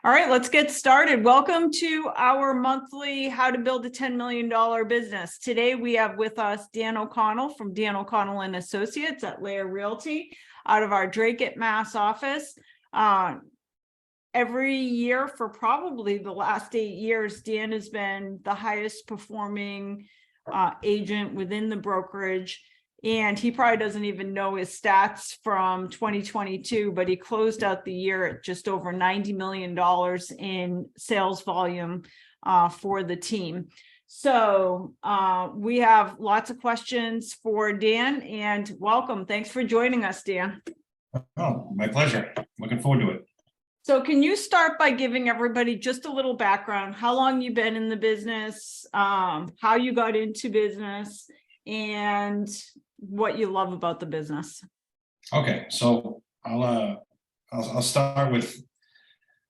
All right, let's get started. Welcome to our monthly How to Build a $10 Million Business. Today we have with us Dan O'Connell from Dan O'Connell and Associates at Layer Realty out of our Dracut, Mass office. Every year for probably the last 8 years, Dan has been the highest performing agent within the brokerage. And he probably doesn't even know his stats from 2022, but he closed out the year at just over $90 million in sales volume for the team. So we have lots of questions for Dan, and welcome. Thanks for joining us, Dan. Oh, my pleasure. Looking forward to it. So can you start by giving everybody just a little background, how long you've been in the business, how you got into business, and what you love about the business? Okay, so I'll start with.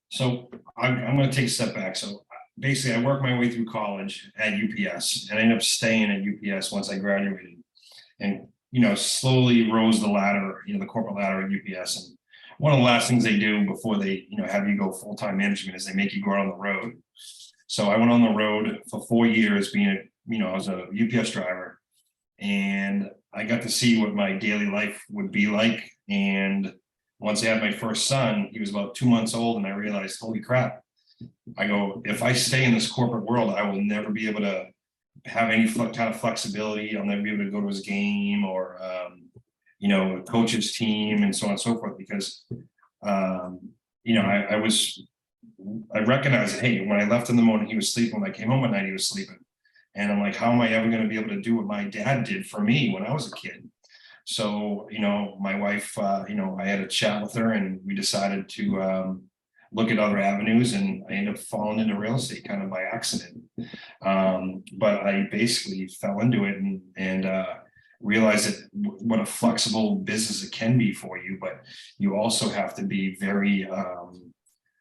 So I'm going to take a step back. So basically, I worked my way through college at UPS, and I ended up staying at UPS once I graduated, and slowly rose the ladder, the corporate ladder at UPS. And one of the last things they do before they have you go full-time management is they make you go out on the road. So I went on the road for 4 years, being I was a UPS driver, and I got to see what my daily life would be like. And once I had my first son, he was about 2 months old, and I realized, holy crap, I go, if I stay in this corporate world, I will never be able to have any kind of flexibility. I'll never be able to go to his game or, coach his team and so on and so forth, because, I recognized that, hey, when I left in the morning, he was sleeping. When I came home at night, he was sleeping. And I'm like, how am I ever going to be able to do what my dad did for me when I was a kid? So, my wife, I had a chat with her, and we decided to look at other avenues, and I ended up falling into real estate kind of by accident. But I basically fell into it and realized that what a flexible business it can be for you, but you also have to be very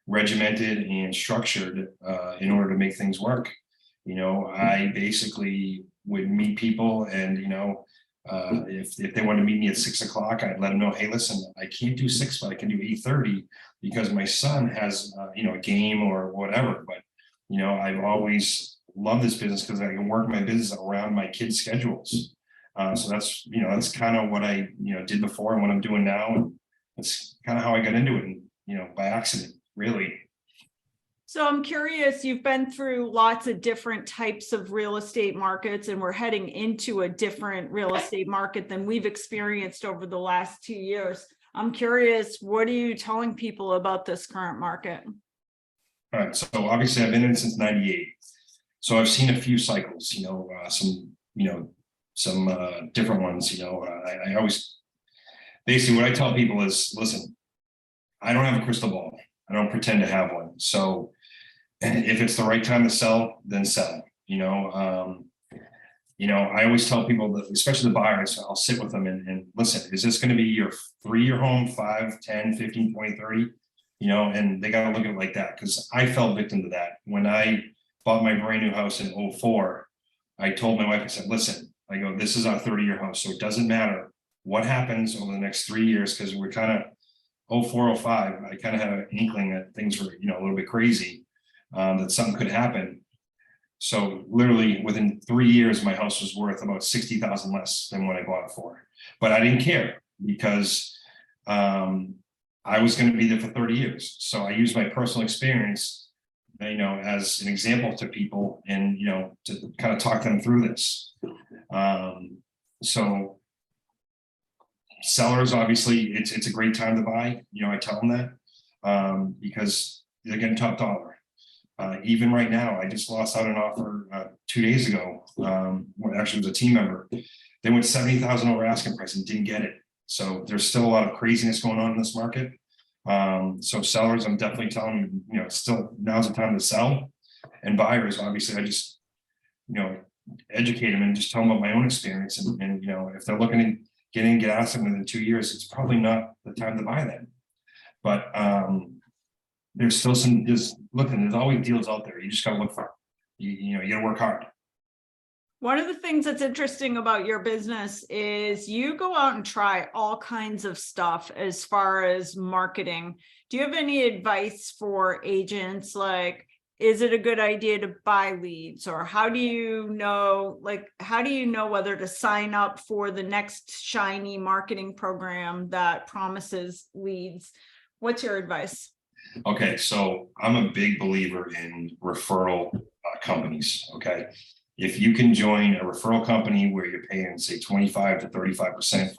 regimented and structured in order to make things work. I basically would meet people, and if they wanted to meet me at 6 o'clock, I'd let them know, hey, listen, I can't do 6, but I can do 8:30 because my son has a game or whatever. But I've always loved this business because I can work my business around my kids' schedules. So that's kind of what I did before and what I'm doing now, and that's kind of how I got into it, and by accident, really. So I'm curious, you've been through lots of different types of real estate markets, and we're heading into a different real estate market than we've experienced over the last 2 years. I'm curious, what are you telling people about this current market? All right, so obviously I've been in it since '98. So I've seen a few cycles, some different ones. I always, basically what I tell people is, listen, I don't have a crystal ball. I don't pretend to have one. So if it's the right time to sell, then sell. I always tell people that, especially the buyers, I'll sit with them and listen, is this going to be your 3-year home, 5, 10, 15, 20, 30? And they got to look at it like that, because I fell victim to that. When I bought my brand new house in 2004, I told my wife, I said, listen, I go, this is our 30-year house. So it doesn't matter what happens over the next 3 years, because we're kind of 2004, 2005, I kind of had an inkling that things were, a little bit crazy, that something could happen. So literally within 3 years, my house was worth about $60,000 less than what I bought it for. But I didn't care, because I was going to be there for 30 years. So I used my personal experience, as an example to people, and, to kind of talk them through this. So sellers, obviously, it's a great time to buy. I tell them that because they're getting top dollar. Even right now, I just lost out an offer 2 days ago. Actually, it was a team member. They went $70,000 over asking price and didn't get it. So there's still a lot of craziness going on in this market. So sellers, I'm definitely telling them, still now's the time to sell. And buyers, obviously, I just educate them and just tell them about my own experience. And if they're looking to get out of something within 2 years, it's probably not the time to buy that. But there's still there's always deals out there. You just got to look for it. You got to work hard. One of the things that's interesting about your business is you go out and try all kinds of stuff as far as marketing. Do you have any advice for agents? Like, is it a good idea to buy leads, or how do you know, whether to sign up for the next shiny marketing program that promises leads? What's your advice? Okay, so I'm a big believer in referral companies. Okay, if you can join a referral company where you're paying, say, 25 to 35%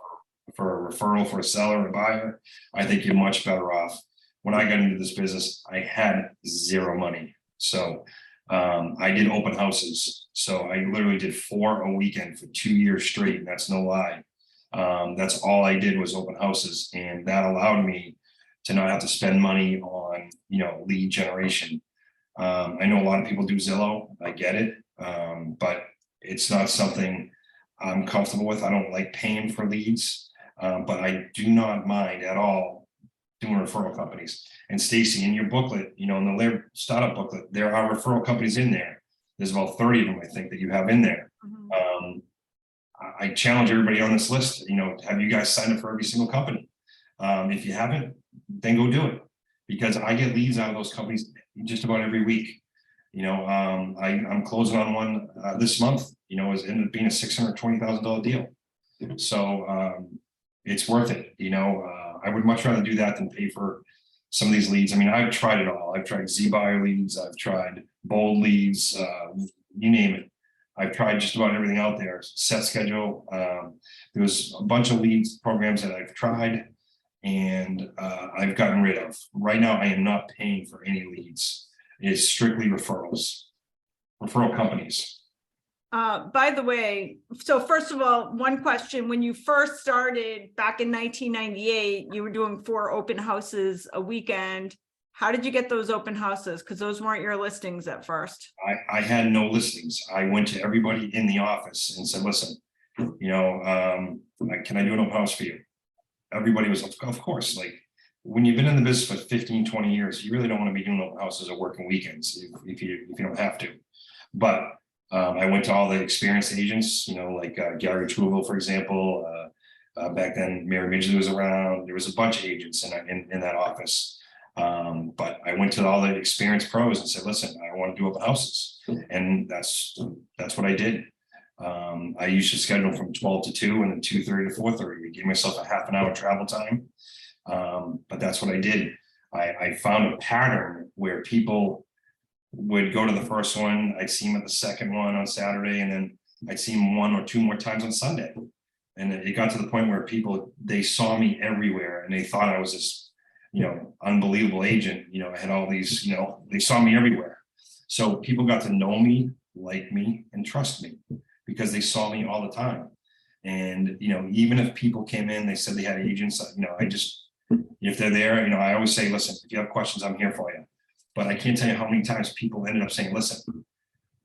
for a referral for a seller or a buyer, I think you're much better off. When I got into this business, I had zero money. So I did open houses. So I literally did 4 a weekend for 2 years straight. And that's no lie. That's all I did was open houses. And that allowed me to not have to spend money on, lead generation. I know a lot of people do Zillow. I get it. But it's not something I'm comfortable with. I don't like paying for leads, but I do not mind at all doing referral companies. And Stacy, in your booklet, in the Laird startup booklet, there are referral companies in there. There's about 30 of them, I think, that you have in there. Mhm. I challenge everybody on this list, have you guys signed up for every single company? If you haven't, then go do it, because I get leads out of those companies just about every week. I'm closing on one this month, it's ended up being a $620,000 deal. So it's worth it. I would much rather do that than pay for some of these leads. I mean, I've tried it all. I've tried Z-Buyer leads, I've tried Bold leads, you name it. I've tried just about everything out there. Set Schedule. There's a bunch of leads programs that I've tried and I've gotten rid of. Right now, I am not paying for any leads. It's strictly referral companies. By the way, so first of all, one question: when you first started back in 1998, you were doing 4 open houses a weekend. How did you get those open houses? Because those weren't your listings at first. I had no listings. I went to everybody in the office and said, listen, can I do an open house for you? Everybody was, of course. Like, when you've been in the business for 15, 20 years, you really don't want to be doing open houses or working weekends if you don't have to. But I went to all the experienced agents, like Gary Truville, for example. Back then, Mary Midgley was around. There was a bunch of agents in that office. But I went to all the experienced pros and said, listen, I want to do open houses. And that's what I did. I used to schedule from 12 to 2 and then 2:30 to 4:30. I gave myself a half an hour travel time. But that's what I did. I found a pattern where people would go to the first one, I'd see them at the second one on Saturday, and then I'd see them 1 or 2 more times on Sunday. And it got to the point where they saw me everywhere and they thought I was this, unbelievable agent. I had all these, they saw me everywhere. So people got to know me, like me, and trust me because they saw me all the time. And, even if people came in, they said they had agents, if they're there, I always say, listen, if you have questions, I'm here for you. But I can't tell you how many times people ended up saying, listen,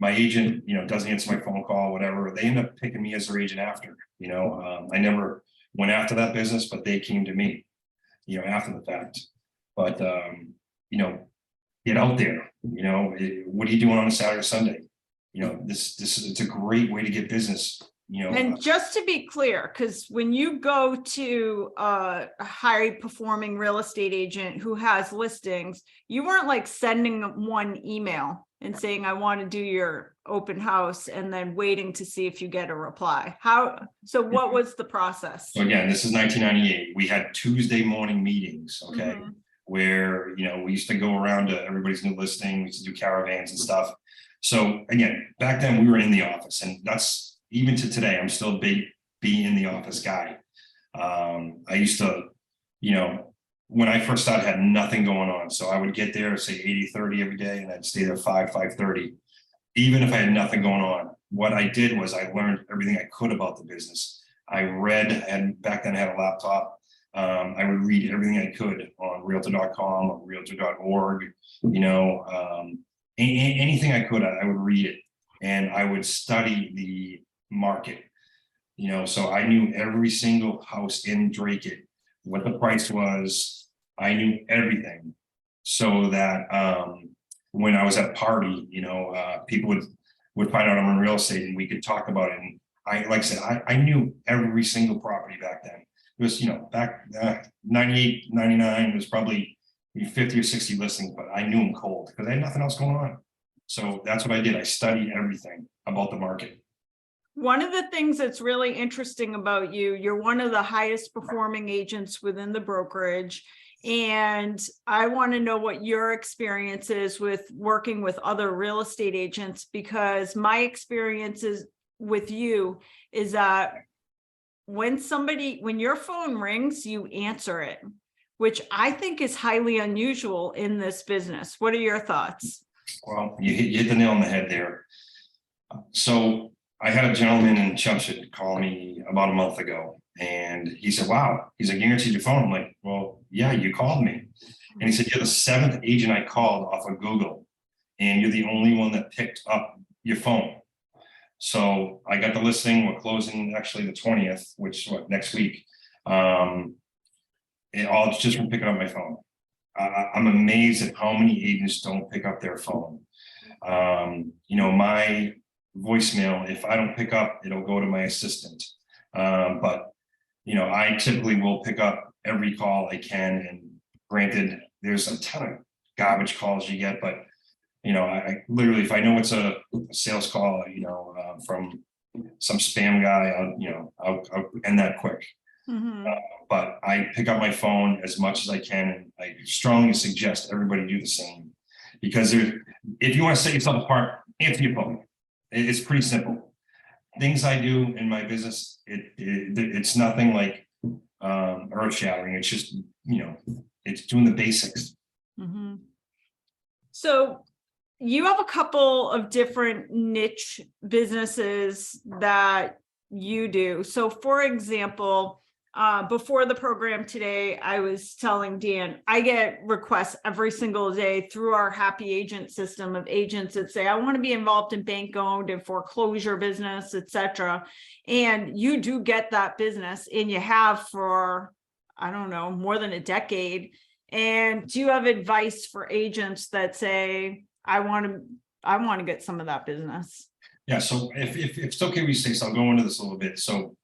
my agent, doesn't answer my phone call, whatever. They end up picking me as their agent after, I never went after that business, but they came to me, after the fact. But, get out there, what are you doing on a Saturday, Sunday? It's a great way to get business. And just to be clear, because when you go to a high performing real estate agent who has listings, you weren't like sending one email and saying, I want to do your open house and then waiting to see if you get a reply. So what was the process? So again, this is 1998. We had Tuesday morning meetings, okay, where, we used to go around to everybody's new listing. We used to do caravans and stuff. So again, back then we were in the office, and that's, even to today, I'm still a big be in the office guy. I used to, when I first started, I had nothing going on. So I would get there, say 80-30 every day, and I'd stay there 5:30. Even if I had nothing going on, what I did was I learned everything I could about the business. I read, and back then I had a laptop. I would read everything I could on realtor.com or realtor.org, anything I could, I would read it. And I would study the market, so I knew every single house in Dracut, what the price was. I knew everything, so that when I was at a party, people would find out I'm in real estate and we could talk about it. And like I said, I knew every single property back then. It was, back 98, 99, it was probably 50 or 60 listings, but I knew them cold because I had nothing else going on. So that's what I did. I studied everything about the market. One of the things that's really interesting about you, you're one of the highest performing agents within the brokerage. And I want to know what your experience is with working with other real estate agents, because my experiences with you is that when your phone rings, you answer it, which I think is highly unusual in this business. What are your thoughts? Well, you hit the nail on the head there. So I had a gentleman in Chelmsford call me about a month ago, and he said, wow, he's like, you answered your phone. I'm like, well, yeah, you called me. And he said, you're the 7th agent I called off of Google, and you're the only one that picked up your phone. So I got the listing. We're closing actually the 20th, which next week. It's just from picking up my phone. I'm amazed at how many agents don't pick up their phone. My voicemail, if I don't pick up, it'll go to my assistant. But I typically will pick up every call I can. And granted, there's a ton of garbage calls you get, but I literally, if I know it's a sales call, from some spam guy, I'll end that quick. Mm-hmm. But I pick up my phone as much as I can, and I strongly suggest everybody do the same, because if you want to set yourself apart, answer your phone. It's pretty simple. Things I do in my business, it's nothing like earth shattering. It's just it's doing the basics. Mm-hmm. So you have a couple of different niche businesses that you do. So for example, before the program today, I was telling Dan, I get requests every single day through our Happy Agent system of agents that say, I want to be involved in bank owned and foreclosure business, etc. And you do get that business, and you have for, I don't know, more than a decade. And do you have advice for agents that say, I want to get some of that business? Yeah. So if it's okay with you, Stacey, I'll go into this a little bit. So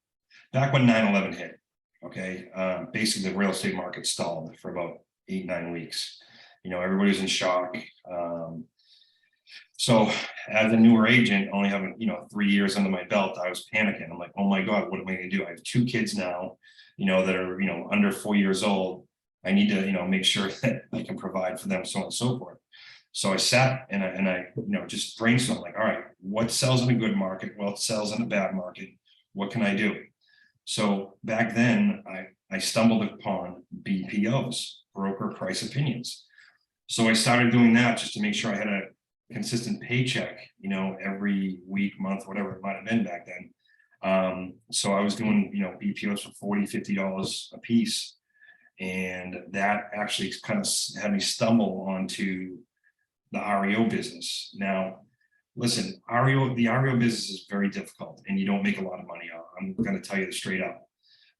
back when 9/11 hit, okay, basically the real estate market stalled for about 8-9 weeks. Everybody was in shock. So as a newer agent, only having 3 years under my belt, I was panicking. I'm like, oh my God, what am I going to do? I have 2 kids now, that are under 4 years old. I need to make sure that I can provide for them, so on and so forth. So I sat and I just brainstormed, like, all right, what sells in a good market? What sells in a bad market? What can I do? So back then I stumbled upon BPOs, broker price opinions. So I started doing that just to make sure I had a consistent paycheck, every week, month, whatever it might have been back then. So I was doing, BPOs for $40, $50 a piece. And that actually kind of had me stumble onto the REO business. Now, listen, the REO business is very difficult, and you don't make a lot of money. I'm going to tell you this straight up,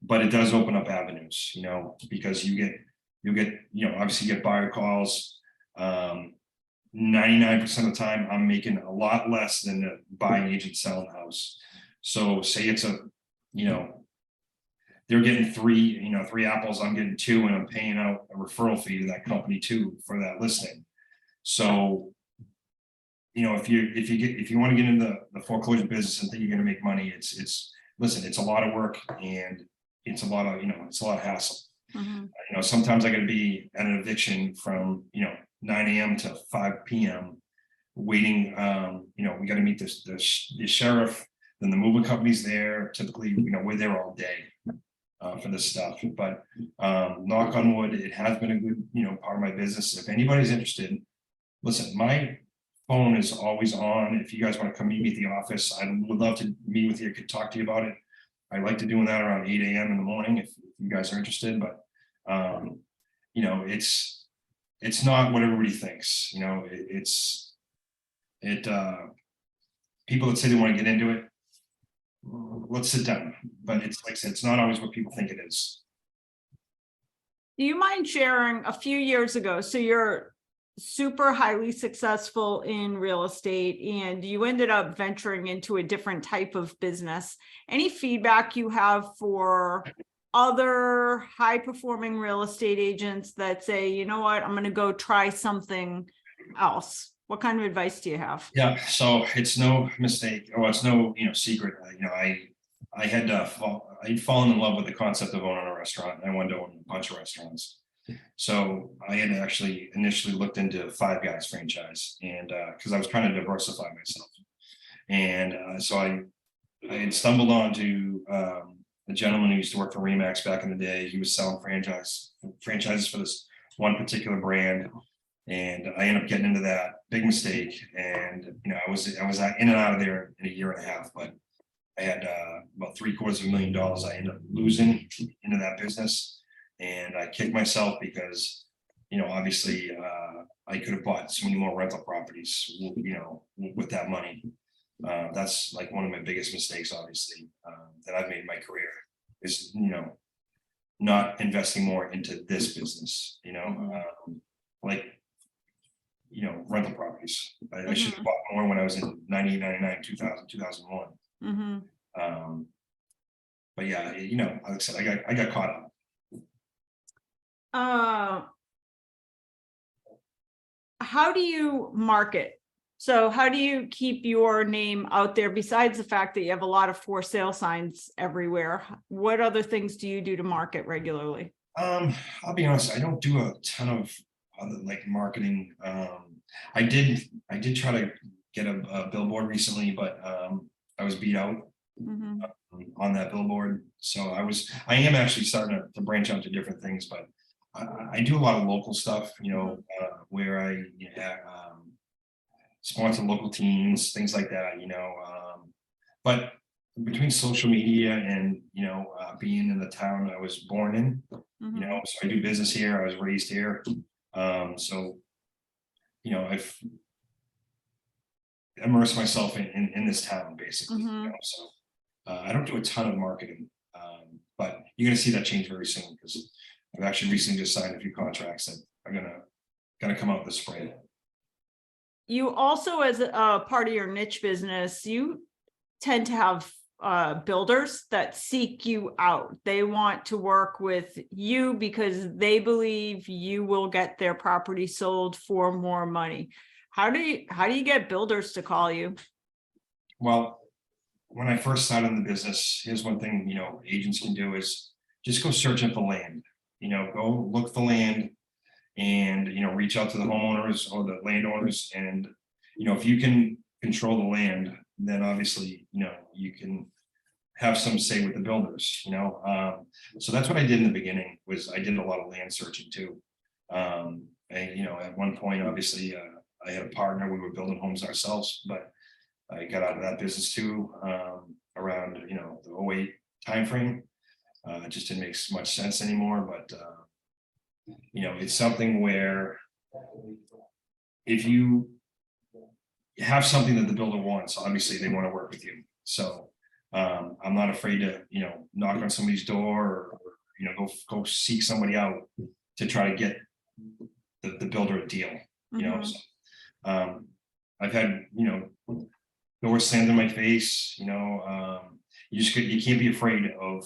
but it does open up avenues, because you get, obviously you get buyer calls. 99% of the time, I'm making a lot less than the buying agent selling the house. So say it's they're getting 3 apples, I'm getting 2, and I'm paying out a referral fee to that company too for that listing. So, if you want to get into the foreclosure business and think you're going to make money, listen, it's a lot of work, and it's a lot of hassle. Mm-hmm. Sometimes I got to be at an eviction from 9 a.m. to 5 p.m. waiting. We got to meet the sheriff, then the moving company's there. Typically, we're there all day for this stuff. But knock on wood, it has been a good part of my business. If anybody's interested, listen, my phone is always on. If you guys want to come meet me at the office, I would love to meet with you. I could talk to you about it. I like to doing that around 8 a.m. in the morning if you guys are interested. But it's not what everybody thinks. People that say they want to get into it, let's sit down. But it's like I said, it's not always what people think it is. Do you mind sharing a few years ago? So you're super highly successful in real estate and you ended up venturing into a different type of business. Any feedback you have for other high performing real estate agents that say, you know what, I'm going to go try something else? What kind of advice do you have? Yeah, so it's no mistake, or it's no, secret. I'd fallen in love with the concept of owning a restaurant. I wanted to own a bunch of restaurants. So I had actually initially looked into Five Guys franchise, and because I was trying to diversify myself. And so I had stumbled onto a gentleman who used to work for Remax back in the day. He was selling franchises for this one particular brand. And I ended up getting into that, big mistake. And I was in and out of there in a year and a half, but I had about $750,000 I ended up losing into that business. And I kicked myself because, obviously I could have bought so many more rental properties, with that money. That's like one of my biggest mistakes, obviously, that I've made in my career is, not investing more into this business, rental properties. I should have bought more when I was in 1999, 2000, 2001. Mm-hmm. But yeah, like I said, I got caught up. How do you market? So how do you keep your name out there besides the fact that you have a lot of for sale signs everywhere? What other things do you do to market regularly? I'll be honest, I don't do a ton of other like marketing. I did try to get a billboard recently, but I was beat out on that billboard. So I am actually starting to branch out to different things, but I do a lot of local stuff, where I sponsor local teams, things like that, but between social media and, being in the town I was born in, so I do business here, I was raised here. So, I've immersed myself in this town basically, so I don't do a ton of marketing, but you're gonna see that change very soon because I've actually recently just signed a few contracts that are gonna come out this spring. You also, as a part of your niche business, you tend to have builders that seek you out. They want to work with you because they believe you will get their property sold for more money. How do you get builders to call you? Well, when I first started in the business, here's one thing, agents can do is just go searching for land, go look for land and, reach out to the homeowners or the landowners. And, if you can control the land, then obviously, you can have some say with the builders, so that's what I did in the beginning was I did a lot of land searching too. And, at one point, obviously, I had a partner, we were building homes ourselves, but I got out of that business too, around, the 08 timeframe. It just didn't make much sense anymore, but, it's something where if you have something that the builder wants, obviously they want to work with you. So I'm not afraid to, knock on somebody's door or go seek somebody out to try to get the builder a deal, So, I've had, doors slammed in my face, you can't be afraid of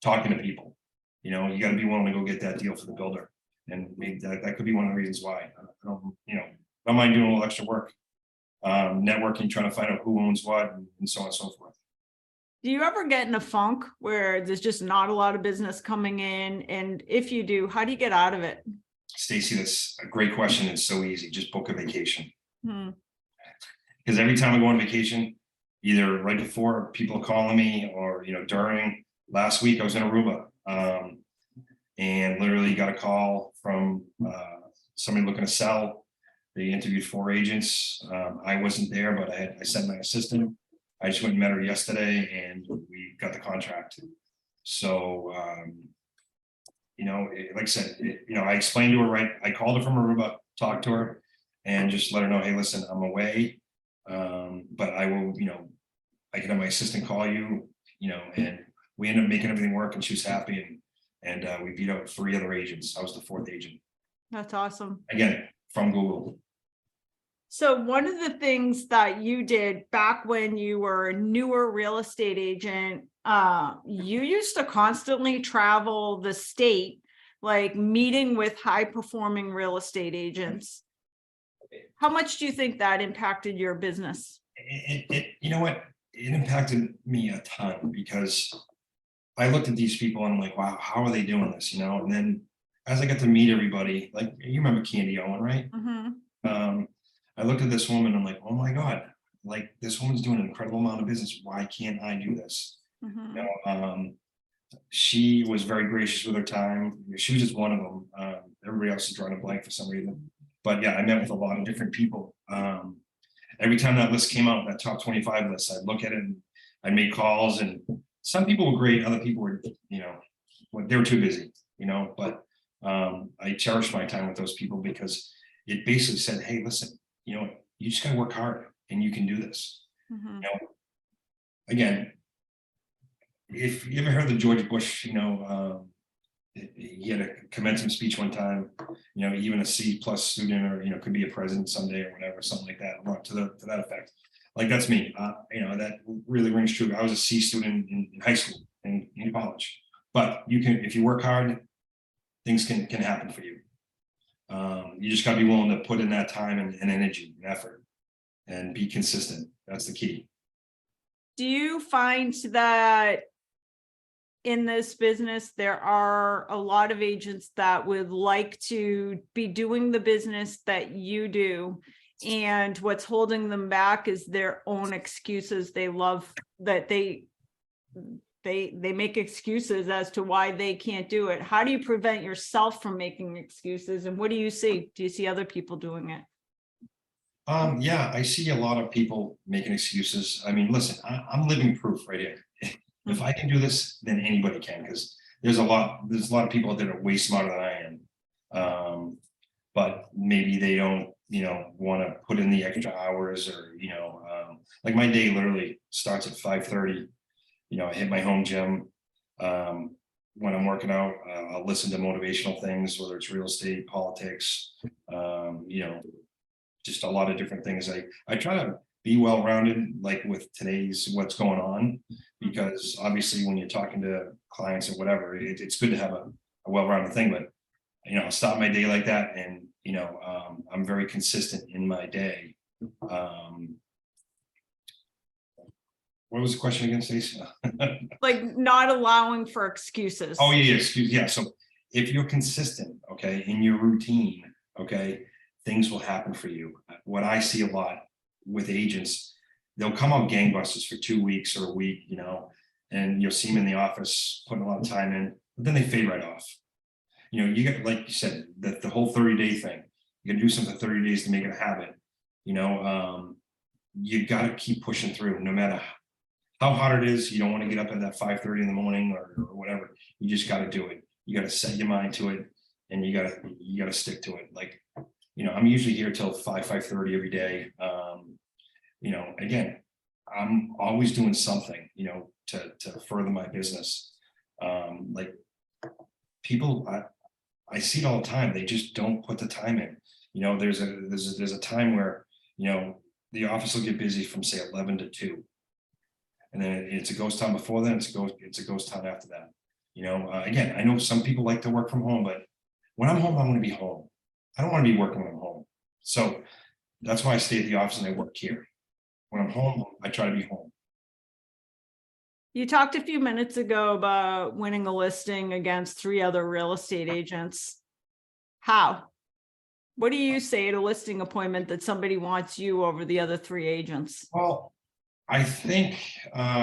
talking to people. You got to be willing to go get that deal for the builder. And maybe that could be one of the reasons why I don't mind doing a little extra work, networking, trying to find out who owns what and so on and so forth. Do you ever get in a funk where there's just not a lot of business coming in? And if you do, how do you get out of it? Stacy, that's a great question. It's so easy. Just book a vacation. Because every time I go on vacation, either right before people are calling me or, during. Last week I was in Aruba and literally got a call from somebody looking to sell. They interviewed 4 agents. I wasn't there, but I sent my assistant. I just went and met her yesterday and we got the contract. So, like I said, I explained to her, right? I called her from Aruba, talked to her and just let her know, hey, listen, I'm away. But I will, I can have my assistant call you, and we ended up making everything work and she was happy. And we beat out 3 other agents. I was the 4th agent. that's awesome. Again, from Google. So one of the things that you did back when you were a newer real estate agent, you used to constantly travel the state, like meeting with high performing real estate agents. How much do you think that impacted your business? You know what, it impacted me a ton because I looked at these people and I'm like, wow, how are they doing this? And then as I got to meet everybody, like you remember Candy Owen, right? Mhm, I looked at this woman, I'm like, oh my God, like this woman's doing an incredible amount of business. Why can't I do this? mhm. She was very gracious with her time. She was just one of them. Everybody else is drawing a blank for some reason. But yeah, I met with a lot of different people. Every time that list came out, that top 25 list, I'd look at it and I'd make calls, and some people were great, other people were, they were too busy, but I cherish my time with those people because it basically said, hey, listen, you just gotta work hard and you can do this. Mhm. Again, if you ever heard the George Bush, he had a commencement speech one time, even a C+ student or, could be a president someday or whatever, something like that, or to that effect. Like that's me, that really rings true. I was a C student in high school and in college, but you can, if you work hard, things can happen for you. You just gotta be willing to put in that time and energy and effort and be consistent. That's the key. Do you find that in this business, there are a lot of agents that would like to be doing the business that you do, and what's holding them back is their own excuses? They love that they make excuses as to why they can't do it. How do you prevent yourself from making excuses, and what do you see? Do you see other people doing it? Yeah, I see a lot of people making excuses. I mean, listen, I'm living proof right here. If I can do this, then anybody can, because there's a lot of people that are way smarter than I am. But maybe they don't, want to put in the extra hours, or, like my day literally starts at 5:30. I hit my home gym. When I'm working out, I'll listen to motivational things, whether it's real estate, politics, just a lot of different things. I try to be well-rounded, like with today's what's going on, because obviously when you're talking to clients or whatever, it's good to have a well-rounded thing. But I'll start my day like that, and I'm very consistent in my day. What was the question again, Stacey? Like not allowing for excuses. Oh yeah, excuse, yeah. So if you're consistent, okay, in your routine, okay, things will happen for you. What I see a lot with agents, they'll come out gangbusters for 2 weeks or a week, and you'll see them in the office putting a lot of time in, but then they fade right off. You get, like you said, the whole 30-day thing. You gotta do something 30 days to make it a habit. You gotta keep pushing through, no matter how hard it is. You don't want to get up at that 5:30 in the morning or whatever. You just got to do it. You got to set your mind to it, and you got to stick to it. Like, I'm usually here till 5:30 every day. Again, I'm always doing something, to further my business. Like people, I see it all the time. They just don't put the time in. There's a time where, the office will get busy from say 11 to 2. And then it's a ghost town before then, it's a ghost town after that. Again, I know some people like to work from home, but when I'm home, I want to be home. I don't want to be working when I'm home. So that's why I stay at the office and I work here. When I'm home, I try to be home. You talked a few minutes ago about winning a listing against 3 other real estate agents. How? What do you say at a listing appointment that somebody wants you over the other 3 agents? Well, I think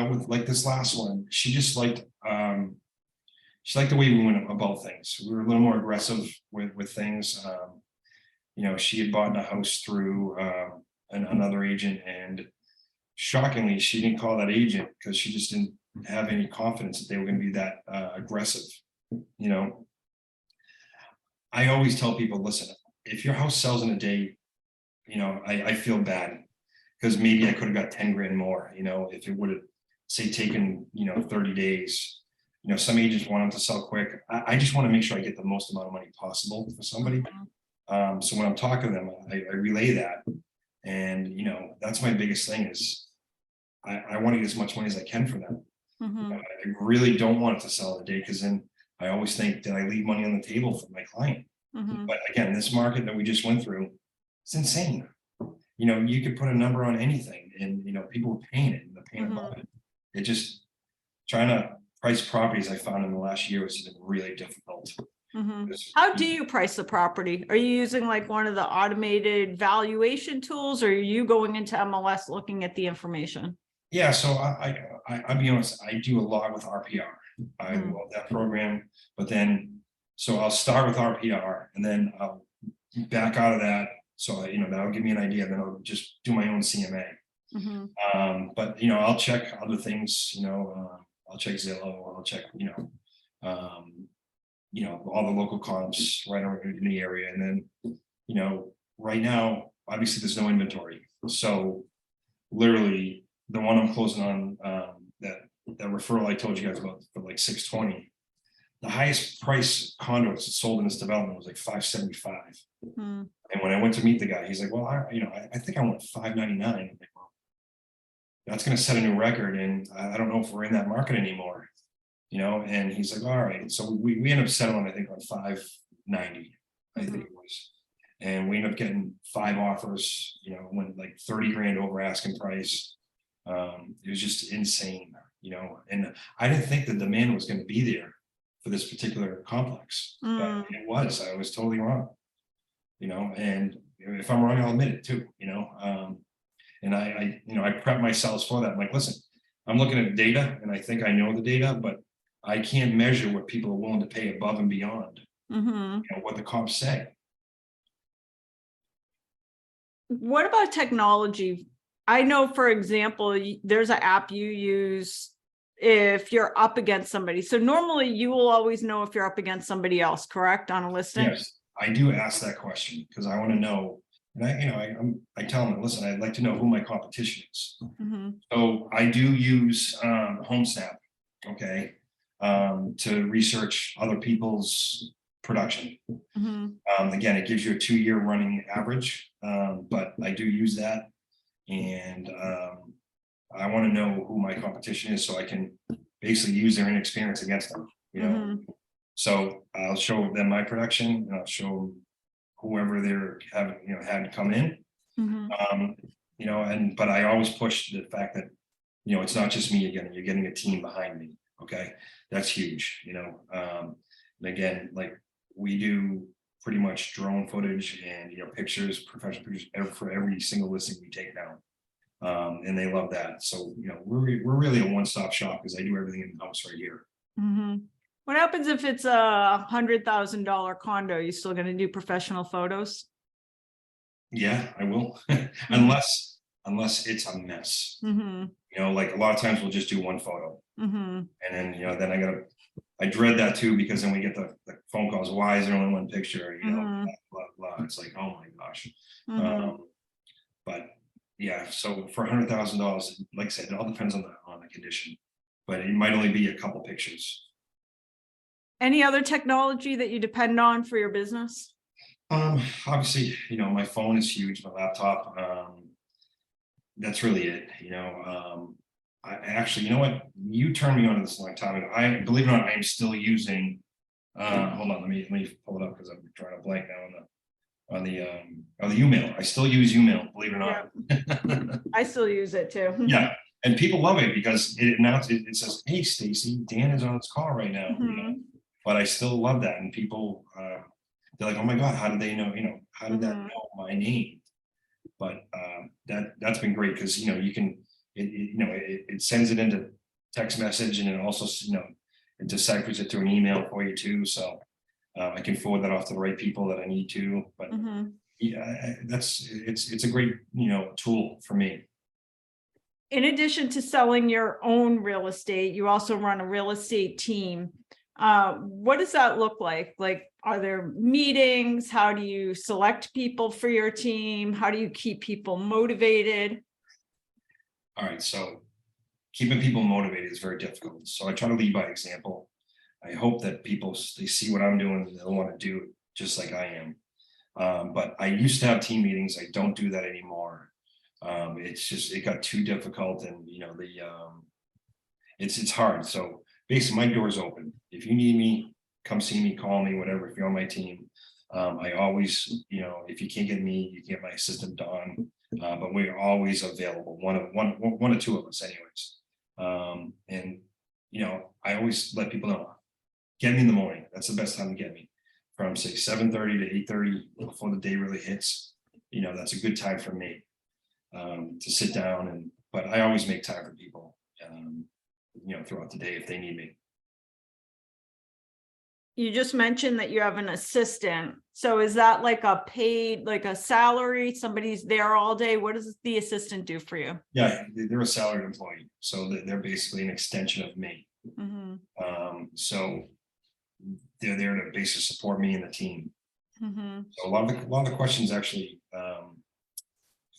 with like this last one, she liked the way we went about things. We were a little more aggressive with things. She had bought a house through another agent, and shockingly, she didn't call that agent because she just didn't have any confidence that they were going to be that aggressive. I always tell people, listen, if your house sells in a day, I feel bad, because maybe I could have got 10 grand more, if it would have, say, taken, 30 days. Some agents want them to sell quick. I just want to make sure I get the most amount of money possible for somebody. So when I'm talking to them, I relay that. And, you know, that's my biggest thing is I want to get as much money as I can for them. Mhm. I really don't want it to sell the day because then I always think that I leave money on the table for my client. Mhm. But again, this market that we just went through, it's insane. You know, you could put a number on anything and, you know, people are paying it and they're paying above it. It just, trying to price properties I found in the last year has been really difficult. Mhm. Because, How do you price the property? Are you using like one of the automated valuation tools, or are you going into MLS looking at the information? yeah, so I'll be honest, I do a lot with RPR. I Mhm. love that program, but then, so I'll start with RPR and then I'll back out of that. So, you know, that'll give me an idea, then I'll just do my own CMA. Mhm. But you know, I'll check other things, you know, I'll check Zillow, I'll check, you know, all the local comps right around in the area. And then, you know, right now, obviously there's no inventory. So literally the one I'm closing on, that referral I told you guys about for like 620. The highest price condo that's sold in this development was like 575. Mhm. And when I went to meet the guy, he's like, well, I think I want 599. I'm like, well, that's gonna set a new record. And I don't know if we're in that market anymore. You know, and he's like, all right. So we ended up settling, I think, on 590, I think it was. And we ended up getting 5 offers, you know, went like 30 grand over asking price. It was just insane, you know, and I didn't think the demand was going to be there for this particular complex, but Mm. it was. I was totally wrong, you know, and if I'm wrong, I'll admit it too, you know. And you know, I prep myself for that. I'm like, listen, I'm looking at data and I think I know the data, but I can't measure what people are willing to pay above and beyond, Mhm. you know, what the comps say. What about technology? I know, for example, there's an app you use if you're up against somebody. So normally you will always know if you're up against somebody else, correct, on a listing? Yes, I do ask that question because I want to know. And I tell them, listen, I'd like to know who my competition is. Mhm. So I do use HomeSnap, okay, to research other people's production. Mhm. Again, it gives you a 2-year running average, but I do use that. And I want to know who my competition is so I can basically use their inexperience against them, you know. Mhm. So I'll show them my production and I'll show whoever they're having, you know, had come in. Mhm. Um, you know, and but I always push the fact that, you know, it's not just me again, you're getting a team behind me. Okay. That's huge, you know. And again, like we do pretty much drone footage and you know pictures, professional pictures for every single listing we take down. And they love that. So, you know, we're really a one-stop shop because I do everything in the house right here. Mhm. What happens if it's $100,000 condo? You still gonna do professional photos? Yeah, I will. Mhm. Unless it's a mess. Mhm. You know, like a lot of times we'll just do one photo. Mhm. And then, you know, then I dread that too, because then we get the phone calls, why is there only one picture? You know, Mhm. blah, blah, blah. It's like, oh my gosh. Mhm. Um, but yeah, so for $100,000, like I said, it all depends on the condition, but it might only be a couple pictures. Any other technology that you depend on for your business? Obviously, you know, my phone is huge, my laptop, that's really it, you know. I actually, you know what? You turned me on to this a long time ago. I believe it or not, I am still using, hold on, let me pull it up because I'm trying to blank now on the Umail. I still use Umail, believe it or Yeah, not. I still use it too. Yeah, and people love it because it says, hey, Stacy, Dan is on his call right now, you know. Mhm. But I still love that. And people they're like, oh my God, how did they know, you know, how did that Mhm. know my name? But that's been great because you know you can you know it sends it into text message and it also you know it deciphers it through an email for you too. So I can forward that off to the right people that I need to. But Mhm. yeah, it's a great you know tool for me. In addition to selling your own real estate, you also run a real estate team. What does that look like? Like, are there meetings? How do you select people for your team? How do you keep people motivated? All right, so keeping people motivated is very difficult. So I try to lead by example. I hope that people they see what I'm doing and they'll want to do it just like I am. But I used to have team meetings. I don't do that anymore. It's just, it got too difficult, and it's hard. So basically, my door's open. If you need me, come see me, call me, whatever, if you're on my team. I always, if you can't get me, you can get my assistant Don, but we're always available, one or two of us anyways. And I always let people know, get me in the morning. That's the best time to get me, from say 7:30 to 8:30 before the day really hits. That's a good time for me to sit down, but I always make time for people, throughout the day if they need me. You just mentioned that you have an assistant. So is that like a paid, like a salary? Somebody's there all day? What does the assistant do for you? Yeah, they're a salaried employee, so they're basically an extension of me. Mhm, So they're there to basically support me and the team. mhm. So a lot of the questions actually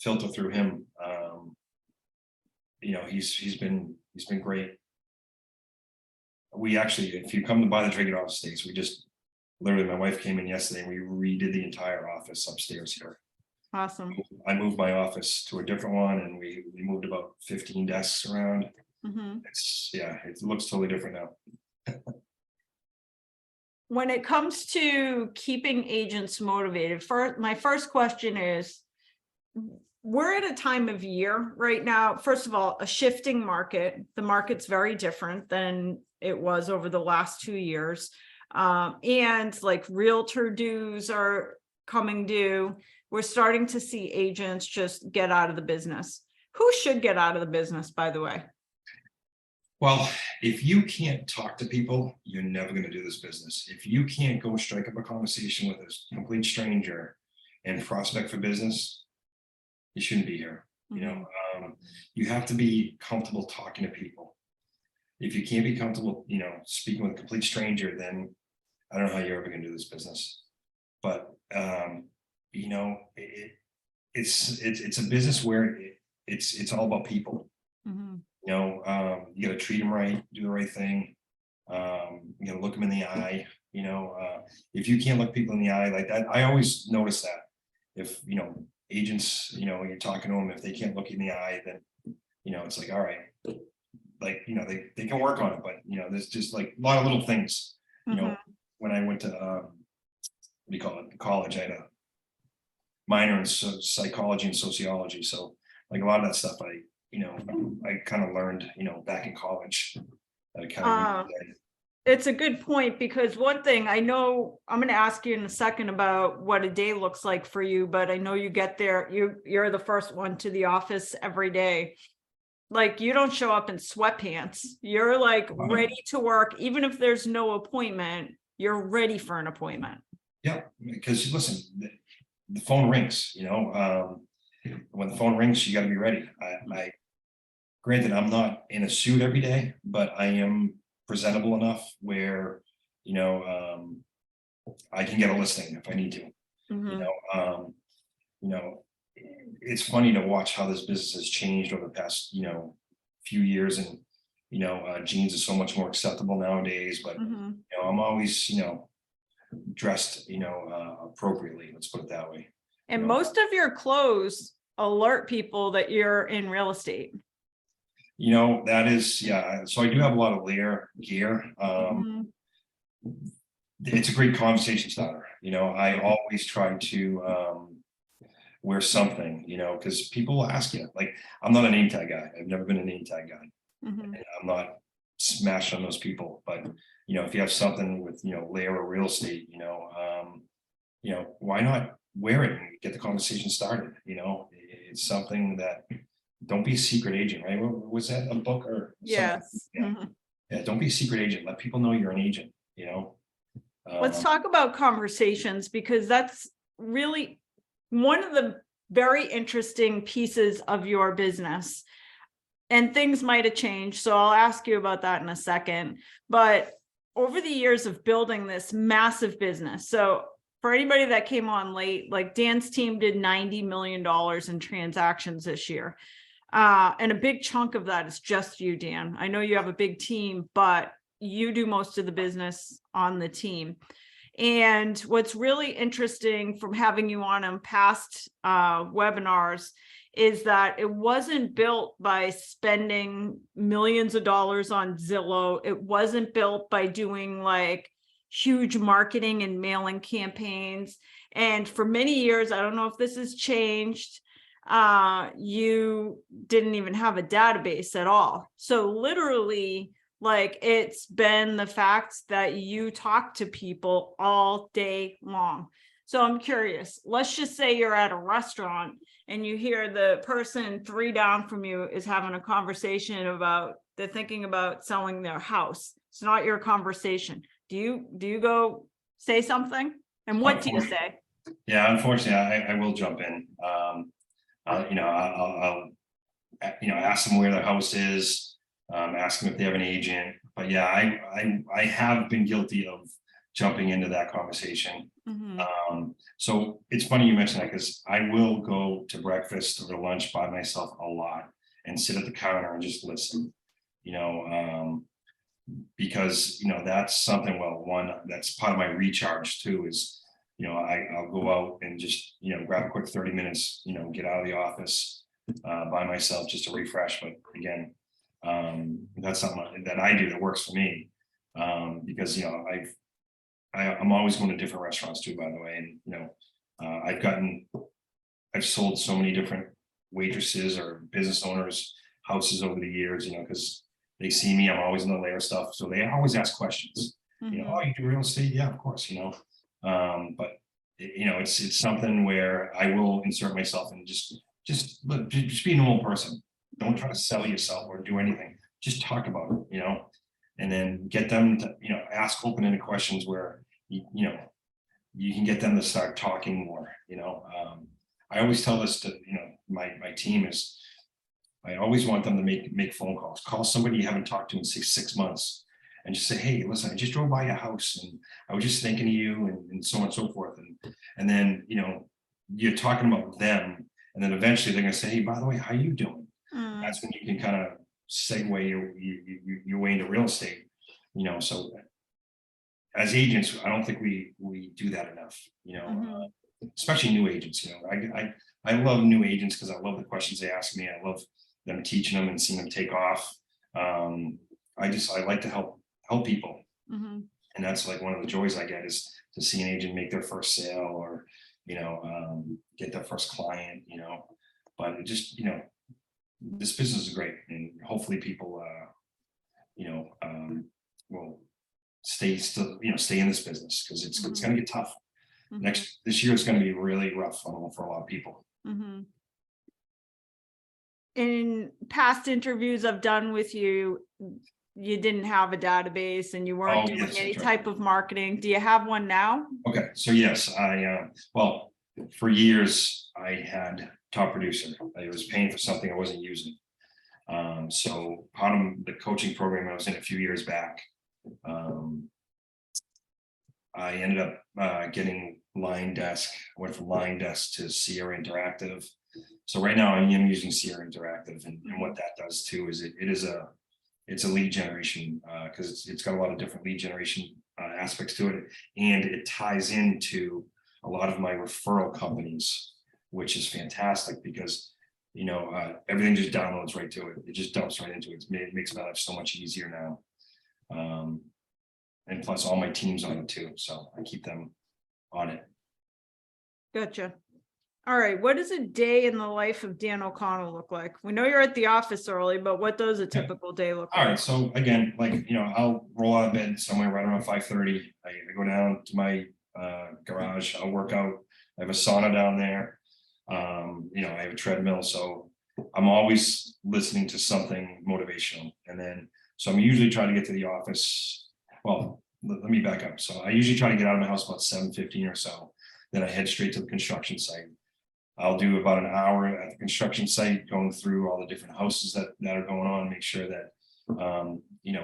filter through him. He's been great. We actually, if you come to buy the Trinket office space, we just literally, my wife came in yesterday and we redid the entire office upstairs here. Awesome. I moved my office to a different one, and we moved about 15 desks around. Mhm. It looks totally different now. When it comes to keeping agents motivated, my first question is, we're at a time of year right now, first of all, a shifting market. The market's very different than it was over the last 2 years. And like realtor dues are coming due. We're starting to see agents just get out of the business. Who should get out of the business, by the way? Well, if you can't talk to people, you're never going to do this business. If you can't go strike up a conversation with a complete stranger and prospect for business, you shouldn't be here. You have to be comfortable talking to people. If you can't be comfortable, speaking with a complete stranger, then I don't know how you're ever going to do this business. But it's a business where it's all about people. Mhm. You got to treat them right, do the right thing. You got to look them in the eye. If you can't look people in the eye like that, I always notice that if agents, you're talking to them, if they can't look you in the eye, then it's like, all right, like they can work on it, but there's just like a lot of little things. Mhm. When I went to what do you call it, college, I had a minor in psychology and sociology, so like a lot of that stuff I kind of learned back in college. That I kind of It's a good point, because one thing I know, I'm going to ask you in a second about what a day looks like for you, but I know you get there, you're the first one to the office every day. Like, you don't show up in sweatpants. You're like ready to work. Even if there's no appointment, you're ready for an appointment. Yeah, because listen, the phone rings, when the phone rings, you got to be ready. I granted, I'm not in a suit every day, but I am presentable enough where I can get a listing if I need to. Mhm. It's funny to watch how this business has changed over the past few years, and jeans are so much more acceptable nowadays. But Mhm. I'm always dressed appropriately. Let's put it that way. And most of your clothes alert people that you're in real estate. That is, yeah. So I do have a lot of layer gear. Mhm. It's a great conversation starter. I always try to wear something, because people will ask you. Like, I'm not a name tag guy. I've never been a name tag guy. Mhm. And I'm not smashed on those people. But if you have something with layer or real estate, why not wear it and get the conversation started? It's something that, don't be a secret agent, right? Was that a book or something? Yes. Yeah. Mhm. Yeah, don't be a secret agent. Let people know you're an agent. Let's talk about conversations, because that's really one of the very interesting pieces of your business. And things might have changed, so I'll ask you about that in a second. But over the years of building this massive business, so for anybody that came on late, like Dan's team did $90 million in transactions this year. And a big chunk of that is just you, Dan. I know you have a big team, but you do most of the business on the team. And what's really interesting from having you on past webinars is that it wasn't built by spending millions of dollars on Zillow. It wasn't built by doing like huge marketing and mailing campaigns. And for many years, I don't know if this has changed, you didn't even have a database at all. So literally, like, it's been the fact that you talk to people all day long. So I'm curious, let's just say you're at a restaurant and you hear the person 3 down from you is having a conversation about, they're thinking about selling their house. It's not your conversation. Do you go say something? And what do you say? Yeah, unfortunately, I will jump in. I'll ask them where their house is, ask them if they have an agent. But yeah, I have been guilty of jumping into that conversation. So it's funny you mentioned that, because I will go to breakfast or to lunch by myself a lot and sit at the counter and just listen, because, that's something, well, one, that's part of my recharge too, is, I'll go out and just, grab a quick 30 minutes, get out of the office by myself just to refresh. But again, that's something that I do that works for me, because, I'm always going to different restaurants too, by the way. And, I've sold so many different waitresses or business owners houses over the years, because they see me, I'm always in the layer stuff. So they always ask questions, oh, you do real estate? Yeah, of course, but it's something where I will insert myself and just be a normal person. Don't try to sell yourself or do anything. Just talk about it, and then get them to, ask open-ended questions where, you can get them to start talking more, I always tell this to, my team is, I always want them to make phone calls, call somebody you haven't talked to in six months and just say, hey, listen, I just drove by your house and I was just thinking of you, and so on and so forth. And then, you're talking about them, and then eventually they're gonna say, hey, by the way, how you doing? That's when you can kind of segue your way into real estate, so as agents, I don't think we do that enough, especially new agents. I love new agents because I love the questions they ask me. I love them teaching them and seeing them take off. I like to help people, and that's like one of the joys I get, is to see an agent make their first sale, or get their first client. But it just, this business is great, and hopefully people will stay in this business, because it's going to get tough. This year is going to be really rough for a lot of people. In past interviews I've done with you, you didn't have a database and you weren't doing any type of marketing. Do you have one now? Okay, so yes, well, for years I had Top Producer. I was paying for something I wasn't using. So part of the coaching program I was in a few years back, I ended up getting Line Desk. I went from Line Desk to Sierra Interactive. So right now I am using Sierra Interactive, and what that does too is it's a lead generation, because it's got a lot of different lead generation aspects to it, and it ties into a lot of my referral companies, which is fantastic, because everything just downloads right to it. It just dumps right into it. It makes my life so much easier now. And plus all my teams on it too, so I keep them on it. Gotcha. All right, what does a day in the life of Dan O'Connell look like? We know you're at the office early, but what does a typical day look like? All right, so again, like, I'll roll out of bed somewhere right around 5:30. I go down to my garage. I'll work out. I have a sauna down there. I have a treadmill, so I'm always listening to something motivational. And then, so I'm usually trying to get to the office. Well, let me back up. So I usually try to get out of my house about 7:15 or so. Then I head straight to the construction site. I'll do about an hour at the construction site, going through all the different houses that are going on, make sure that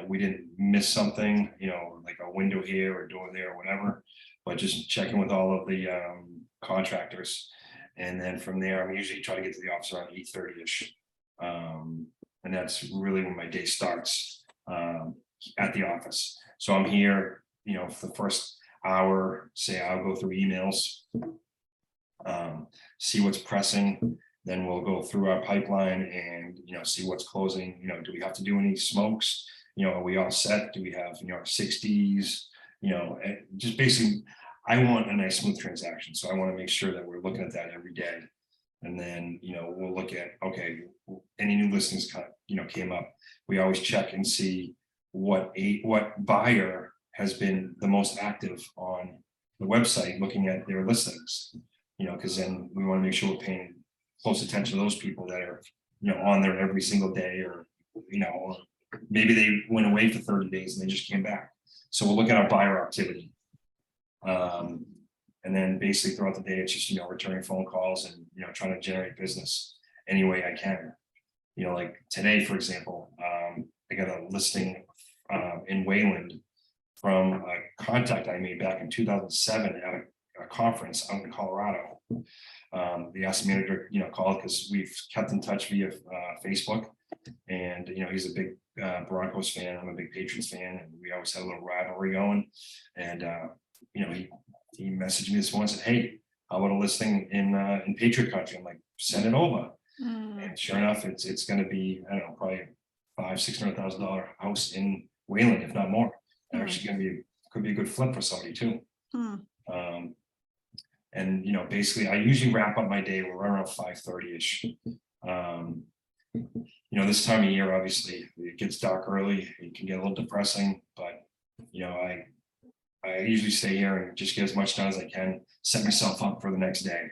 we didn't miss something, like a window here or door there or whatever, but just checking with all of the contractors. And then from there, I'm usually trying to get to the office around 8:30ish. And that's really when my day starts at the office. So I'm here, for the first hour, say I'll go through emails, see what's pressing, Then we'll go through our pipeline and, see what's closing, do we have to do any smokes? Are we all set? Do we have, our 60s? Just basically, I want a nice smooth transaction. So I want to make sure that we're looking at that every day. And then, we'll look at, okay, any new listings came up. We always check and see what buyer has been the most active on the website looking at their listings. Because then we want to make sure we're paying close attention to those people that are, on there every single day, or, or maybe they went away for 30 days and they just came back. So we'll look at our buyer activity. And then basically throughout the day, it's just, returning phone calls and, trying to generate business any way I can. Like today, for example, I got a listing in Wayland from a contact I made back in 2007 at a conference out in Colorado. The asset manager, called because we've kept in touch via Facebook, and he's a big Broncos fan. I'm a big Patriots fan, and we always had a little rivalry going. And he messaged me this morning and said, "Hey, how about a listing in Patriot country?" I'm like, "Send it over." And sure enough, it's going to be, I don't know, probably $500,000-$600,000 house in Wayland, if not more. Actually, going to be, could be a good flip for somebody too. And basically, I usually wrap up my day around 5:30ish. This time of year, obviously, it gets dark early. It can get a little depressing, but I usually stay here and just get as much done as I can, set myself up for the next day.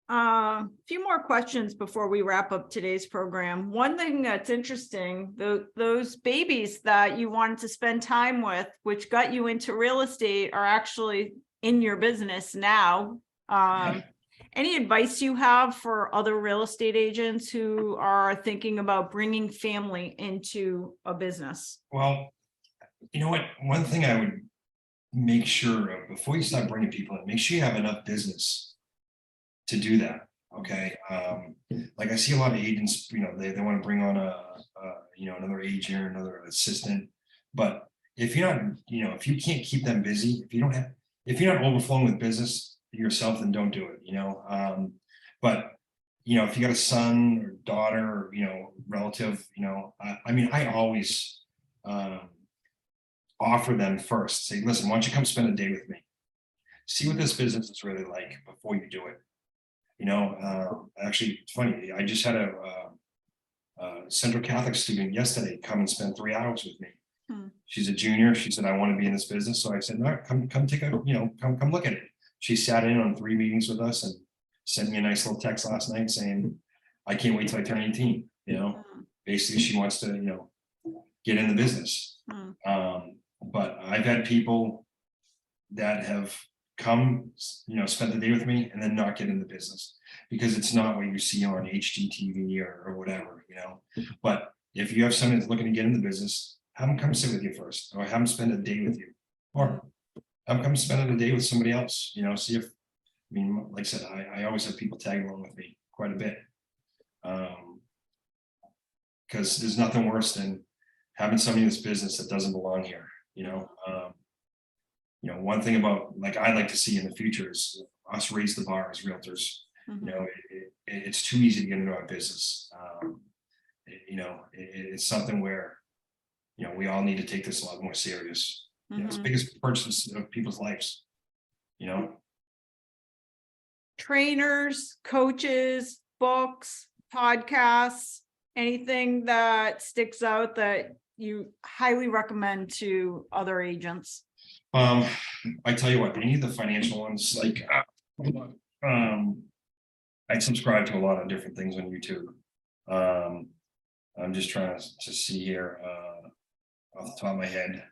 A few more questions before we wrap up today's program. One thing that's interesting, those babies that you wanted to spend time with, which got you into real estate, are actually in your business now. Any advice you have for other real estate agents who are thinking about bringing family into a business? Well, you know what? One thing I would make sure of before you start bringing people in, make sure you have enough business to do that. Okay. Like I see a lot of agents, they want to bring on another agent or another assistant, but if you're not, if you can't keep them busy, if you're not overflowing with business yourself, then don't do it. But if you got a son or daughter, or relative, I always offer them first. Say, listen, why don't you come spend a day with me? See what this business is really like before you do it. Actually, it's funny. I just had a Central Catholic student yesterday come and spend 3 hours with me. She's a junior. She said, "I want to be in this business." So I said, "No, come take a, come look at it." She sat in on 3 meetings with us and sent me a nice little text last night saying, "I can't wait till I turn 18." Basically she wants to, get in the business. But I've had people that have come, spend the day with me and then not get in the business because it's not what you see on HGTV or whatever, But if you have somebody that's looking to get in the business, have them come sit with you first, or have them spend a day with you, or have them come spend a day with somebody else, see if, like I said, I always have people tag along with me quite a bit. Because there's nothing worse than having somebody in this business that doesn't belong here, one thing about, like, I'd like to see in the future is us raise the bar as realtors. It's too easy to get into our business. It's something where, we all need to take this a lot more serious. It's the biggest purchase of people's lives, Trainers, coaches, books, podcasts, anything that sticks out that you highly recommend to other agents? I tell you what, any of the financial ones, like, I subscribe to a lot of different things on YouTube. I'm just trying to see here, off the top of my head.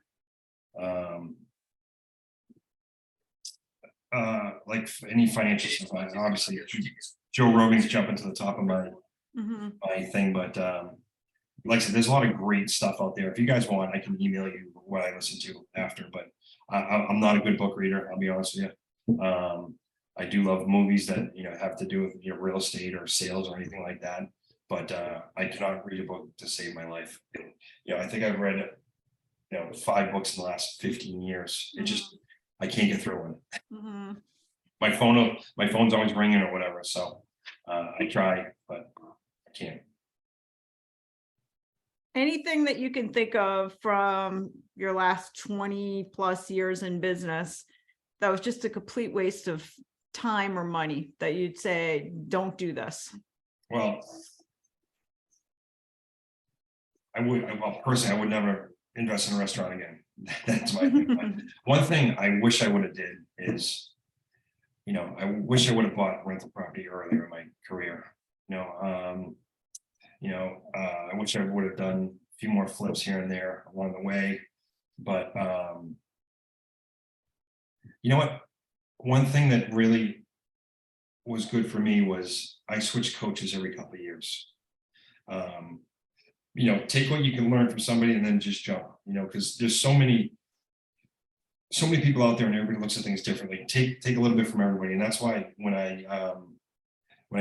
Like any financial stuff, obviously Joe Rogan's jumping to the top of my thing, but like I said, there's a lot of great stuff out there. If you guys want, I can email you what I listen to after, but I'm not a good book reader, I'll be honest with you. I do love movies that have to do with real estate or sales or anything like that, but I cannot read a book to save my life. I think I've read 5 books in the last 15 years. It just, I can't get through one. my phone's always ringing or whatever, so I try, but I can't. Anything that you can think of from your last 20 plus years in business that was just a complete waste of time or money that you'd say, don't do this? Well, personally, I would never invest in a restaurant again. That's my thing. But one thing I wish I would have did is, I wish I would have bought rental property earlier in my career. I wish I would have done a few more flips here and there along the way. But you know what? One thing that really was good for me was I switched coaches every couple of years. Take what you can learn from somebody and then just jump, because there's so many people out there and everybody looks at things differently. Take a little bit from everybody. And that's why when I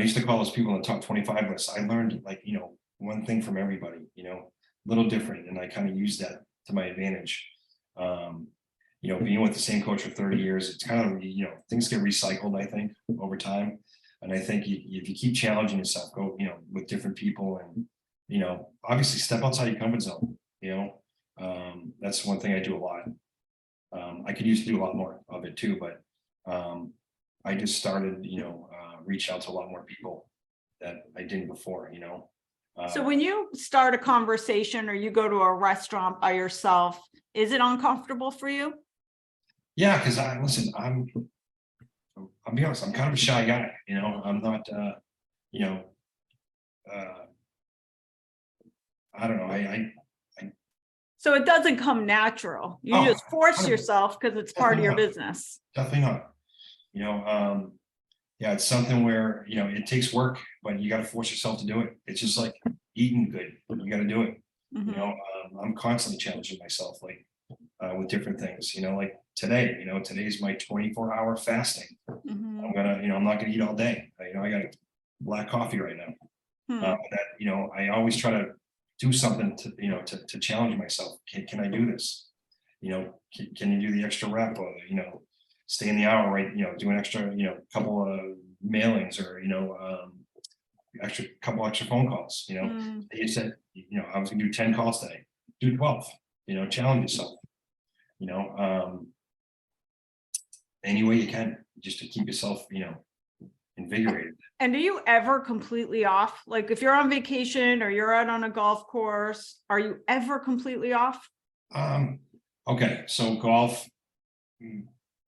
used to call those people on the top 25 list, I learned one thing from everybody, a little different. And I kind of used that to my advantage. Being with the same coach for 30 years, it's kind of, things get recycled, I think, over time. And I think if you keep challenging yourself, go, with different people and, obviously step outside your comfort zone, that's one thing I do a lot. I could used to do a lot more of it too, but I just started, reach out to a lot more people that I didn't before, So when you start a conversation or you go to a restaurant by yourself, is it uncomfortable for you? Yeah, because I'll be honest, I'm kind of a shy guy, I'm not, I don't know, So it doesn't come natural. You Oh, just force 100%. yourself because it's part of your business. Definitely not. Yeah, it's something where, it takes work, but you got to force yourself to do it. It's just like eating good, you got to do it. Mhm. I'm constantly challenging myself, with different things, like today, today's my 24-hour fasting. Mhm. I'm not gonna eat all day. I got black coffee right now. Hmm. I always try to do something to challenge myself. Can I do this? Can you do the extra rep or, stay in the hour, right? Do an extra, couple of mailings or, couple extra phone calls, Mm. you said, I was gonna do 10 calls today, do 12, challenge yourself, any way you can, just to keep yourself, invigorated. And do you ever completely off? Like if you're on vacation or you're out on a golf course, are you ever completely off? Okay, so golf,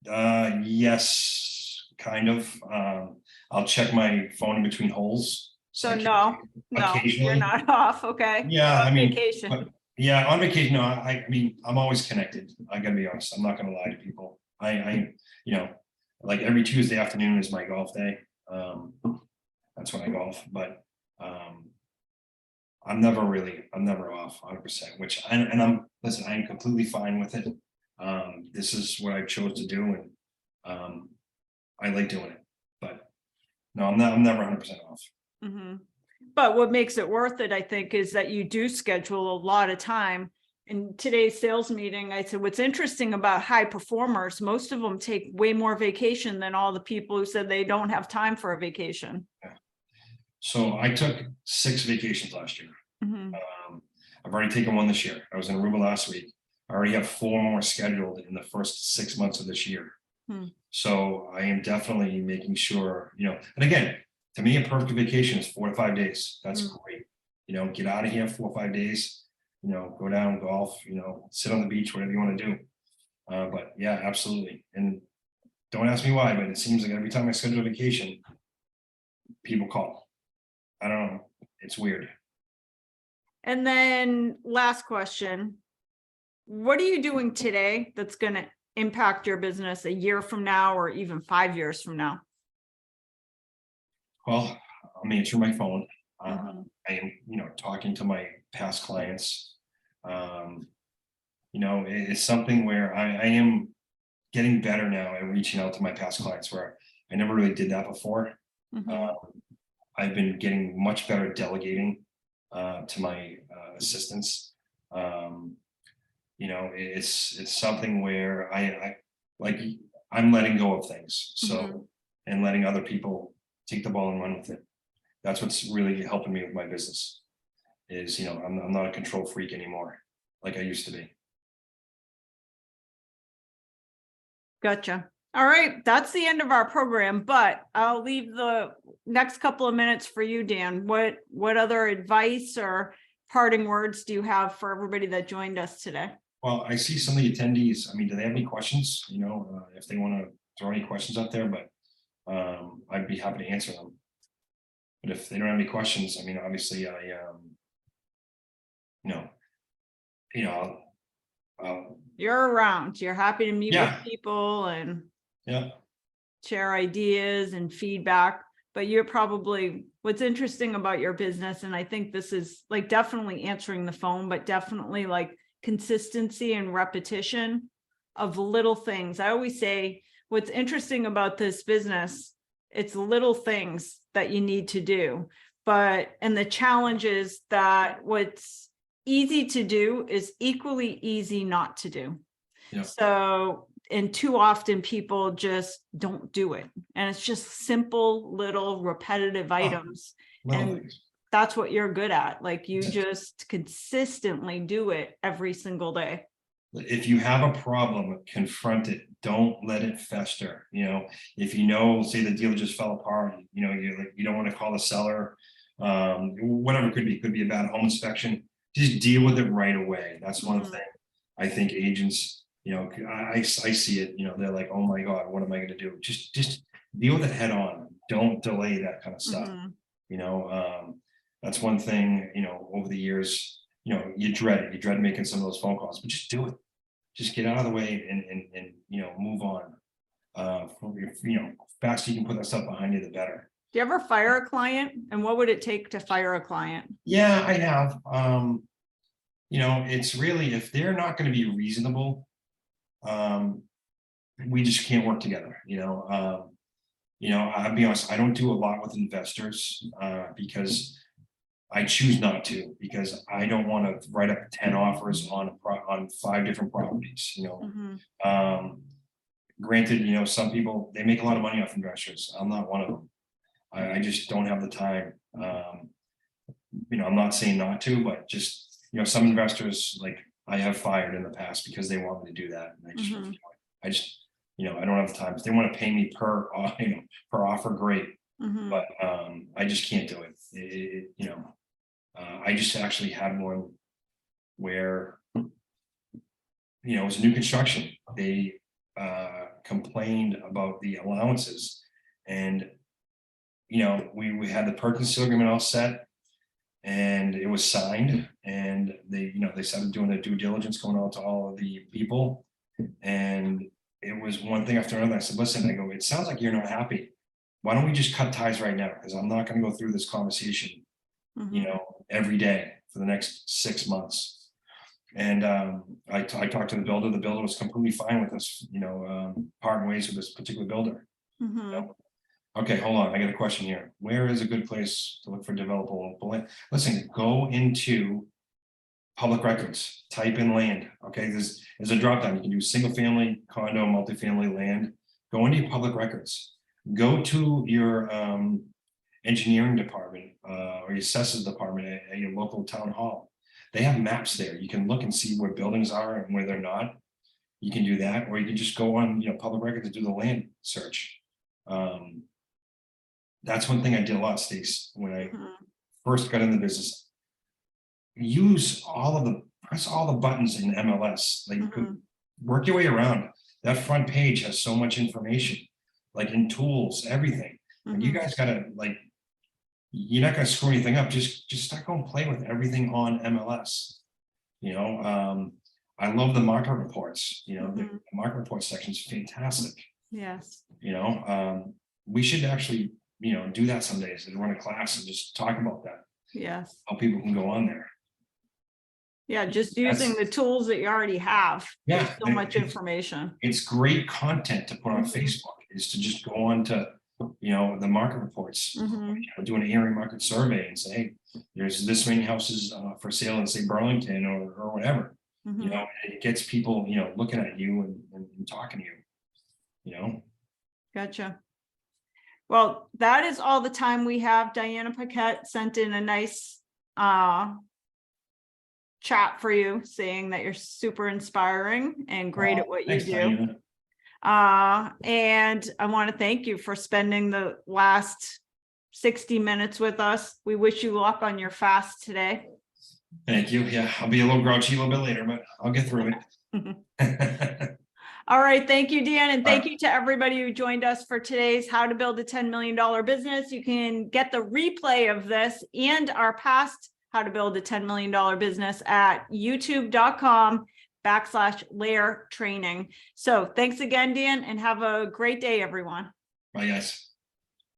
yes, kind of. I'll check my phone in between holes. So no, you're Occasionally. not off. Okay. Yeah, On I mean, vacation. but yeah, on vacation, no, I mean, I'm always connected. I gotta be honest. I'm not gonna lie to people. Like every Tuesday afternoon is my golf day. That's when I golf, but I'm never off 100%, which listen, I'm completely fine with it. This is what I chose to do, and I like doing it. But no, I'm never 100% off. Mhm. But what makes it worth it, I think, is that you do schedule a lot of time. In today's sales meeting, I said, what's interesting about high performers, most of them take way more vacation than all the people who said they don't have time for a vacation. So I took 6 vacations last year. Mhm. I've already taken one this year. I was in Aruba last week. I already have 4 more scheduled in the first 6 months of this year. Hmm. So I am definitely making sure, and again, to me, a perfect vacation is 4 to 5 days. That's great. Get out of here 4 or 5 days, go down, golf, sit on the beach, whatever you want to do. But yeah, absolutely. And don't ask me why, but it seems like every time I schedule a vacation, people call. I don't know. It's weird. And then last question, what are you doing today that's going to impact your business a year from now or even 5 years from now? Well, I'm answering my phone. Mhm. I am, talking to my past clients. It's something where I am getting better now at reaching out to my past clients where I never really did that before. Mhm. I've been getting much better at delegating to my assistants. It's something where I'm letting go of things. So and letting other people take the ball and run with it. That's what's really helping me with my business is, you know, I'm not a control freak anymore like I used to be. Gotcha. All right, that's the end of our program, but I'll leave the next couple of minutes for you, Dan. What other advice or parting words do you have for everybody that joined us today? Well, I see some of the attendees. I mean, do they have any questions? You know, if they want to throw any questions out there, but I'd be happy to answer them. But if they don't have any questions, I mean, obviously, you know, I'll You're around. You're happy to meet Yeah. with people and yeah, share ideas and feedback. But you're probably, what's interesting about your business, and I think this is like definitely answering the phone, but definitely like consistency and repetition of little things. I always say, what's interesting about this business, it's little things that you need to do. And the challenge is that what's easy to do is equally easy not to do. Yeah. So, and too often people just don't do it. And it's just simple, little repetitive items. little And things. that's what you're good at. Like you Yes. just consistently do it every single day. If you have a problem, confront it. Don't let it fester. You know, if you know, say the deal just fell apart, you know, you don't want to call the seller, whatever it could be a bad home inspection. Just deal with it right away. That's one Mhm. thing. I think agents, you know, I see it. You know, they're like, oh my God, what am I going to do? Just deal with it head on. Don't delay that kind of stuff. Mhm. You know, that's one thing. You know, over the years, you know, you dread it. You dread making some of those phone calls, but just do it. Just get out of the way and you know, move on. You know, faster you can put that stuff behind you, the better. Do you ever fire a client? And what would it take to fire a client? Yeah, I have. You know, it's really if they're not going to be reasonable, we just can't work together. You know, I'll be honest, I don't do a lot with investors because I choose not to, because I don't want to write up 10 offers on 5 different properties, you know. Mhm. Granted, you know, some people, they make a lot of money off investors. I'm not one of them. I just don't have the time. You know, I'm not saying not to, but just, you know, some investors, like I have fired in the past because they want me to do that. And Mhm. I just, you know, I don't have the time. If they want to pay me per, you know, per offer, great. Mhm. But I just can't do it. You know, I just actually had one where, you know, it was new construction. They complained about the allowances, and you know, we had the purchase agreement all set, and it was signed, and they, you know, they started doing their due diligence, going out to all of the people, and it was one thing after another. I said, listen, I go, it sounds like you're not happy. Why don't we just cut ties right now? Because I'm not going to go through this conversation, you Mhm. know, every day for the next 6 months. And I talked to the builder. The builder was completely fine with us, you know, parting ways with this particular builder. Mhm. Okay, hold on. I got a question here. Where is a good place to look for developable land? Listen, go into public records, type in land. Okay, there's a drop down. You can do single family, condo, multifamily land. Go into your public records. Go to your engineering department or your assessors department at your local town hall. They have maps there. You can look and see where buildings are and where they're not. You can do that, or you can just go on, you know, public records and do the land search. That's one thing I did a lot, Stace, when I Mhm. first got in the business. Press all the buttons in MLS. Like Mhm. work your way around. That front page has so much information, like in tools, everything. And you Mhm. guys gotta like, you're not gonna screw anything up. Just start going play with everything on MLS. You know, I love the market reports. You know, the Mhm. market report section is fantastic. Yes. You know, we should actually, you know, do that some days and run a class and just talk about that. Yes. How people can go on there. Yeah, just using That's the tools that you already have. There's yeah, so much information. it's great content to put on Mhm. Facebook, is to just go on to, you know, the market reports, Mhm. you know, do an area market survey and say, hey, there's this many houses for sale in say Burlington or whatever. You Mhm. know, and it gets people, you know, looking at you and talking to you, you know. Gotcha. Well, that is all the time we have. Diana Paquette sent in a nice chat for you, saying that you're super inspiring and great at what you Thanks, do. Diana. And I want to thank you for spending the last 60 minutes with us. We wish you luck on your fast today. Thank you. Yeah, I'll be a little grouchy a little bit later, but I'll get through it. All right. Thank you, Dan. And thank Bye. you to everybody who joined us for today's How to Build a $10 Million Business. You can get the replay of this and our past How to Build a $10 Million Business at youtube.com/Lair Training. So thanks again, Dan, and have a great day, everyone. Bye, guys.